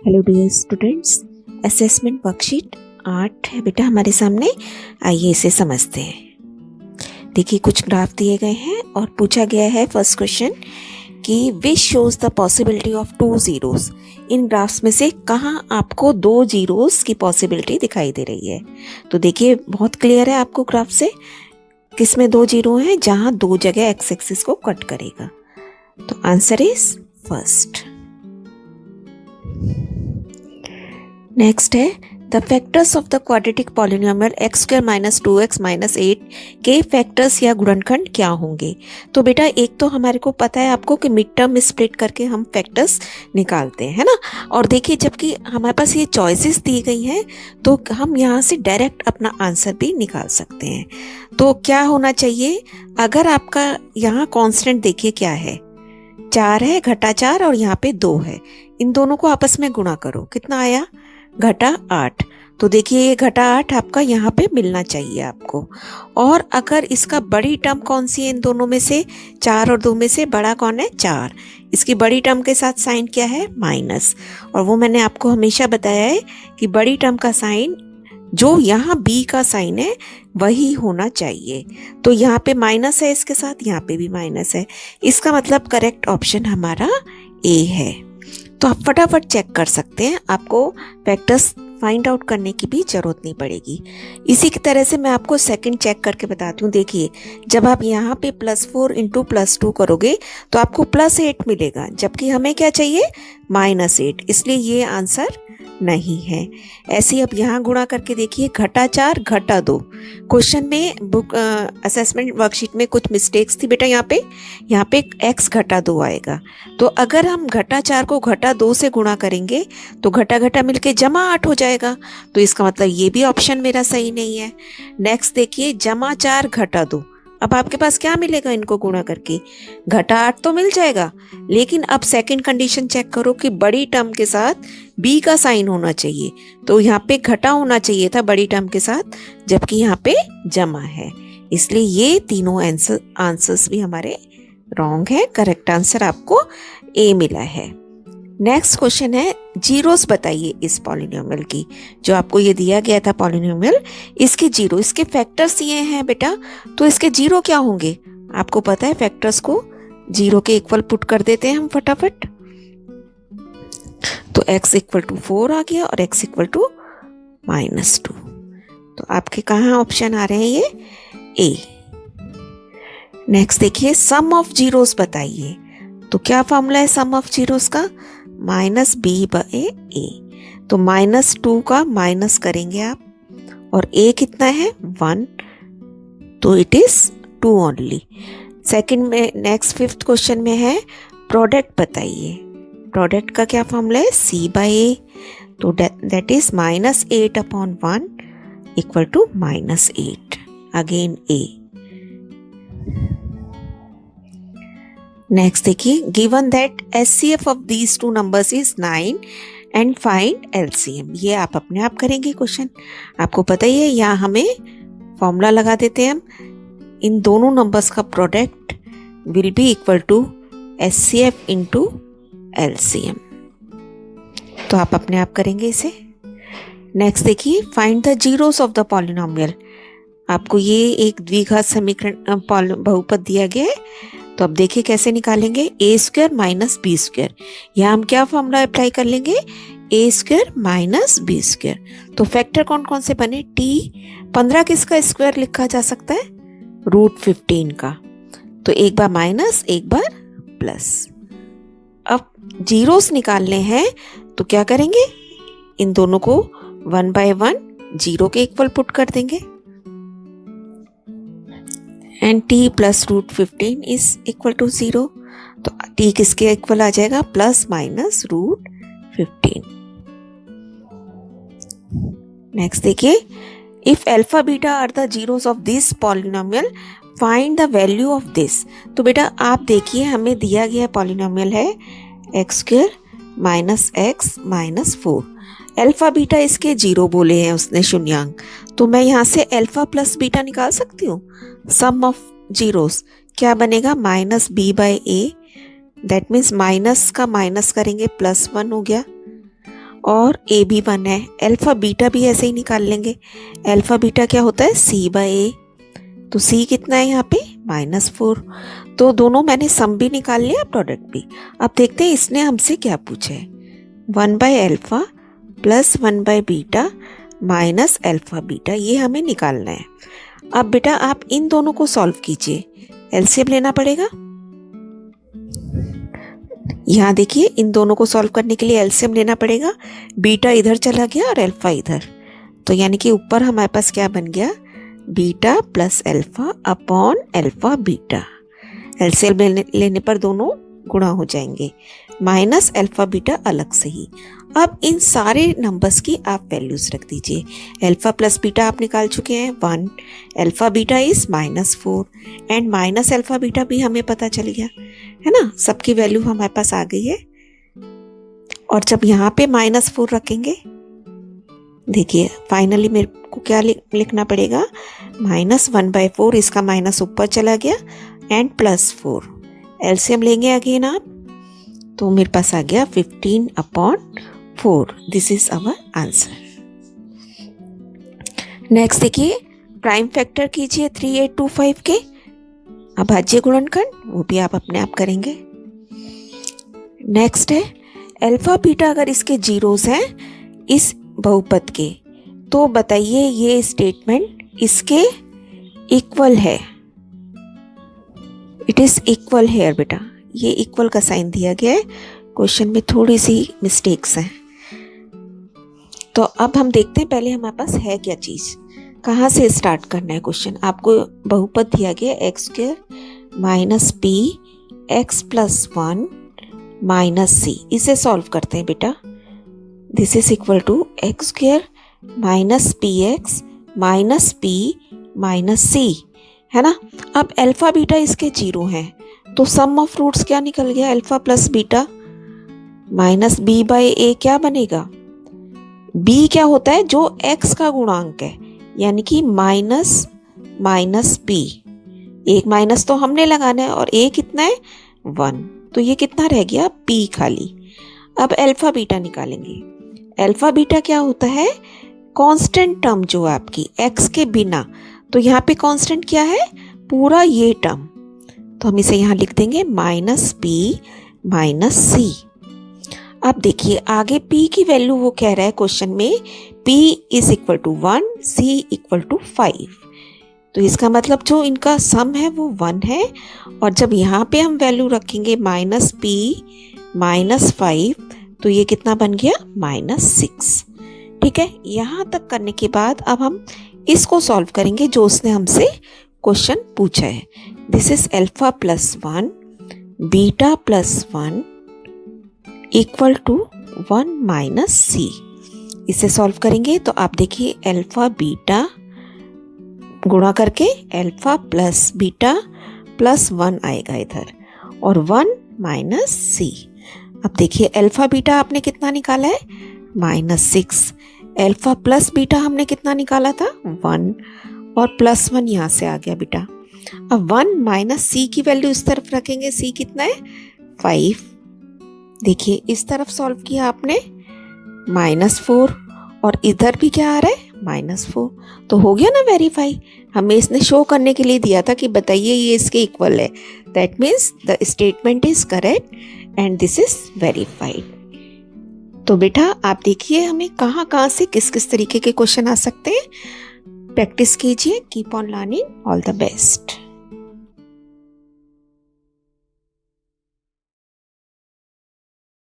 Hello dear students, assessment worksheet 8 है बेटा हमारे सामने। आइए इसे समझते हैं। देखिए कुछ ग्राफ दिए गए हैं और पूछा गया है फर्स्ट क्वेश्चन कि which shows the possibility of 2 zeros. In graphs में से कहाँ आपको 2 जीरोस की पॉसिबिलिटी दिखाई दे रही है। तो देखिए बहुत क्लियर है आपको ग्राफ से किस में 2 जीरो हैं, जहाँ 2 जगह एक्स एक्सिस को कट करेगा। तो आंसर इज फर्स्ट। नेक्स्ट है the factors of the quadratic polynomial x square minus 2x minus 8 के फैक्टर्स या गुणनखंड क्या होंगे। तो बेटा एक तो हमारे को पता है आपको कि मिड टर्म स्प्लिट करके हम फैक्टर्स निकालते हैं, है ना। और देखिए जबकि हमारे पास ये चॉइसेस दी गई हैं तो हम यहाँ से डायरेक्ट अपना आंसर भी निकाल सकते हैं। तो क्या होना चाहिए, अगर आपका यहाँ कॉन्स्टेंट देखिए क्या है, 4 है घटा 4 और यहाँ पे 2 है, इन दोनों को आपस में गुणा करो, कितना आया घटा 8। तो देखिए ये घटा 8 आपका यहाँ पे मिलना चाहिए आपको। और अगर इसका बड़ी टर्म कौन सी है इन दोनों में से, 4 और 2 में से बड़ा कौन है 4, इसकी बड़ी टर्म के साथ साइन क्या है माइनस। और वो मैंने आपको हमेशा बताया है कि बड़ी टर्म का साइन जो यहाँ बी का साइन है वही होना चाहिए। तो यहाँ पे माइनस है, इसके साथ यहाँ पे भी माइनस है, इसका मतलब करेक्ट ऑप्शन हमारा ए है। तो आप फटाफट चेक कर सकते हैं, आपको फैक्टर्स फाइंड आउट करने की भी जरूरत नहीं पड़ेगी। इसी की तरह से मैं आपको सेकंड चेक करके बताती हूँ। देखिए जब आप यहाँ पे +4 इंटू +2 करोगे तो आपको +8 मिलेगा, जबकि हमें क्या चाहिए -8, इसलिए ये आंसर नहीं है। ऐसे ही अब यहाँ गुणा करके देखिए घटा 4 घटा 2। क्वेश्चन में बुक असेसमेंट वर्कशीट में कुछ मिस्टेक्स थी बेटा, यहाँ पे x घटा 2 आएगा। तो अगर हम घटा 4 को घटा 2 से गुणा करेंगे तो घटा घटा मिलके जमा 8 हो जाएगा। तो इसका मतलब ये भी ऑप्शन मेरा सही नहीं है। नेक्स्ट देखिए जमा 4 घटा 2, अब आपके पास क्या मिलेगा इनको गुणा करके, घटा 8 तो मिल जाएगा, लेकिन अब सेकंड कंडीशन चेक करो कि बड़ी टर्म के साथ बी का साइन होना चाहिए। तो यहाँ पे घटा होना चाहिए था बड़ी टर्म के साथ, जबकि यहाँ पे जमा है, इसलिए ये तीनों आंसर्स भी हमारे रॉन्ग है। करेक्ट आंसर आपको ए मिला है। नेक्स्ट क्वेश्चन है जीरोस बताइए इस पॉलिनोमियल की। जो आपको ये दिया गया था पॉलिनोमियल, इसके जीरो, इसके फैक्टर्स ये हैं बेटा, तो इसके जीरो क्या होंगे आपको पता है। फैक्टर्स को जीरो के इक्वल पुट कर देते हैं हम फटाफट। तो x इक्वल टू 4 आ गया और x इक्वल टू -2। तो आपके कहाँ ऑप्शन आ रहे हैं ये ए। नेक्स्ट देखिए सम ऑफ जीरोस बताइए। तो क्या फॉर्मूला है सम ऑफ जीरोस का, -b/a। तो -2 का माइनस करेंगे आप, और a कितना है 1, तो इट इज 2 ओनली। सेकंड में नेक्स्ट फिफ्थ क्वेश्चन में है प्रोडक्ट बताइए। प्रोडक्ट का क्या फॉर्मूला है c/a। तो that is -8/1 equal to -8, again a। Next देखिए given that HCF of these 2 numbers is 9 and find LCM। ये आप अपने आप करेंगे क्वेश्चन, आपको पता ही है। यहाँ हमें फॉर्मूला लगा देते हैं हम, इन दोनों नंबर्स का product will be equal to HCF into LCM। तो आप अपने आप करेंगे इसे। नेक्स्ट देखिए find the zeros of the polynomial. आपको ये एक द्विघात समीकरण बहुपद दिया गया है, तो अब देखिए कैसे निकालेंगे, a² माइनस b²। यहाँ हम क्या फॉर्मूला अप्लाई कर लेंगे, a² माइनस b²। तो फैक्टर कौन कौन से बने, t 15 किसका स्क्वायर लिखा जा सकता है, √15 का। तो एक बार माइनस एक बार प्लस। अब जीरोस निकालने हैं तो क्या करेंगे, इन दोनों को 1 बाय 1 जीरो के इक्वल पुट कर देंगे, and t plus √15 is equal to 0। तो t किसके इक्वल आ जाएगा, प्लस माइनस √15। नेक्स्ट देखिए if alpha beta are the zeros of this polynomial find the value of this. तो बेटा आप देखिए हमें दिया गया पॉलिनोमियल है x² minus x minus 4। Alpha beta इसके 0 बोले हैं उसने शून्यांक, तो मैं यहाँ से अल्फा प्लस बीटा निकाल सकती हूँ। सम ऑफ जीरोस क्या बनेगा, -b/a, दैट मीन्स माइनस का माइनस करेंगे +1 हो गया, और ए भी 1 है, अल्फा बीटा भी ऐसे ही निकाल लेंगे। अल्फा बीटा क्या होता है, c/a, तो c कितना है यहाँ पे -4। तो दोनों मैंने सम भी निकाल लिया, प्रोडक्ट भी। अब देखते हैं इसने हमसे क्या पूछा है। 1/अल्फा प्लस 1/बीटा माइनस अल्फा बीटा, ये हमें निकालना है। अब बेटा आप इन दोनों को सॉल्व कीजिए, एलसीएम लेना पड़ेगा। यहाँ देखिए इन दोनों को सॉल्व करने के लिए एलसीएम लेना पड़ेगा। बीटा इधर चला गया और अल्फा इधर, तो यानी कि ऊपर हमारे पास क्या बन गया, beta plus alpha upon alpha beta. LCM लेने पर दोनों गुणा हो जाएंगे, माइनस अल्फा बीटा अलग से ही। अब इन सारे नंबर्स की आप वैल्यूज रख दीजिए। अल्फा प्लस बीटा आप निकाल चुके हैं 1, alpha beta is -4 and minus alpha beta भी हमें पता चल गया है ना, सबकी वैल्यू हमारे पास आ गई है। और जब यहाँ पे -4 रखेंगे, देखिए फाइनली मेरे को क्या लिखना पड़ेगा, -1/4, इसका माइनस ऊपर चला गया एंड +4। एलसीएम लेंगे अगेन आप, तो मेरे पास आ गया 15/4। This is our answer. Next देखिए, प्राइम फैक्टर कीजिए 3825 के अभाज्य गुणनखंड, वो भी आप अपने आप करेंगे। नेक्स्ट है अल्फा बीटा अगर इसके जीरोस हैं इस बहुपद के, तो बताइए ये स्टेटमेंट इसके इक्वल है। इट इज इक्वल है बेटा, ये इक्वल का साइन दिया गया है, क्वेश्चन में थोड़ी सी मिस्टेक्स हैं। तो अब हम देखते हैं पहले हमारे पास है क्या चीज़, कहाँ से स्टार्ट करना है क्वेश्चन। आपको बहुपद दिया गया x² - p x + 1 - c, इसे सॉल्व करते हैं बेटा। This is equal to x² - px - p - c, है ना। अब अल्फा बीटा इसके जीरो हैं, तो सम ऑफ रूट्स क्या निकल गया, अल्फा प्लस बीटा -b/a क्या बनेगा, b क्या होता है, जो x का गुणांक है, यानी कि माइनस p। एक माइनस तो हमने लगाना है और a कितना है 1, तो ये कितना रह गया p खाली। अब अल्फा बीटा निकालेंगे। अल्फा बीटा क्या होता है, कांस्टेंट टर्म जो आपकी x के बिना, तो यहाँ पे कांस्टेंट क्या है, पूरा ये टर्म, तो हम इसे यहाँ लिख देंगे -p - c। अब देखिए आगे p की वैल्यू वो कह रहा है क्वेश्चन में, p = 1, c = 5, तो इसका मतलब जो इनका सम है वो 1 है। और जब यहाँ पे हम वैल्यू रखेंगे -p - 5, तो ये कितना बन गया -6। ठीक है, यहाँ तक करने के बाद अब हम इसको सॉल्व करेंगे जो उसने हमसे क्वेश्चन पूछा है। This is alpha + 1 beta + 1 = 1 - c। इसे सॉल्व करेंगे तो आप देखिए अल्फा बीटा गुणा करके अल्फा प्लस बीटा +1 आएगा इधर, और 1 - c। अब देखिए अल्फा बीटा आपने कितना निकाला है -6, अल्फा प्लस बीटा हमने कितना निकाला था 1, और +1 यहाँ से आ गया बेटा। अब 1 - c की वैल्यू इस तरफ रखेंगे, c कितना है 5। देखिए इस तरफ सॉल्व किया आपने -4, और इधर भी क्या आ रहा है -4, तो हो गया ना वेरीफाई। हमें इसने शो करने के लिए दिया था कि बताइए ये इसके इक्वल है, that means the statement is correct and this is verified. तो बेटा आप देखिए हमें कहाँ कहाँ से किस किस तरीके के क्वेश्चन आ सकते हैं। प्रैक्टिस कीजिए, keep on learning, all the best.